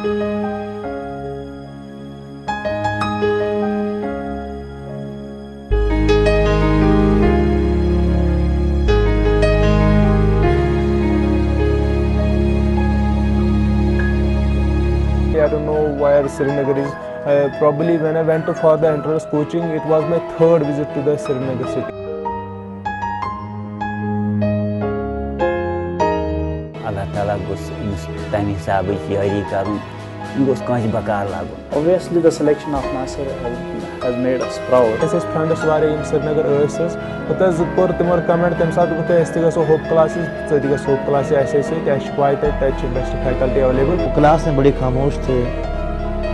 I don't know where Srinagar is. Probably when I went for the entrance coaching, it was my third visit to the Srinagar city. Allah Ta'ala goes tami hisabi yari karun goes kanj bakar lagun. Obviously, the selection of Nasir has made us proud. This is friends wari in Srinagar ursus. But as per timor comment, them said that I still so hope classes, so the hope classes ऐसे touch quite touch best faculty available. Class में बड़े खामोश थे,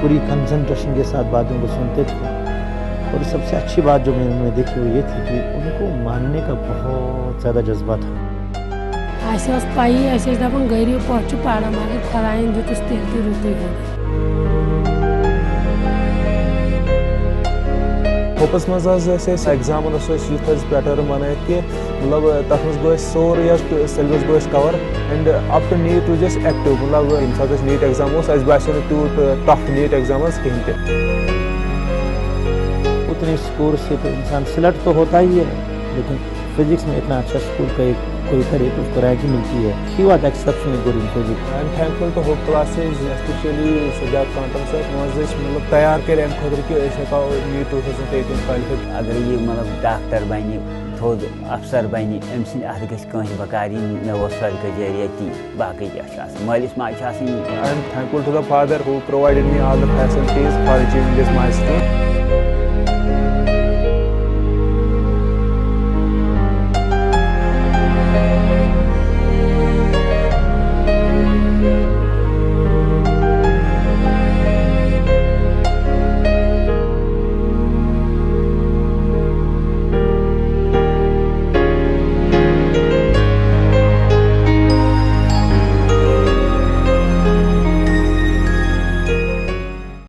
पूरी concentration के साथ बातों को सुनते थे और सबसे अच्छी बात जो मैंने उनमें देखी वो ये थी कि उनको मानने का बहुत ज़्यादा जज्बा था। ऐसे पाई ऐसे दबंग गैरियों पहुँचू पाड़ा मारे खराइन जो तुझ तेरे रुते हो। होपस मज एग्जाम यूथ पैटर्न मन कि मतलब तथ गो सोरे syllabus go cover and up to NEET to just active मतलब यम सात नीट एग्जाम बासे तूत टफ नीट एग्जाम कहीं ते उतने स्कोर से तो इंसान सिलेक्ट तो होता ही है, लेकिन फिजिक्स में इतना अच्छा स्कोर का कोई करे तो उसको रैंक ही मिलती है। He was exceptionally good in physics. I am thankful to hope classes specially Sajjad quantum sir मतलब तैयार कर खुद कि नीट 2018 क्वालिफाई। अगर ये मतलब डॉक्टर बने थोद अफसर बने अम सद गज बकारी मे वो सदका जरियती बाकी क्या मालिस माज। I am thankful to the father who provided me all the facilities for achieving this milestone.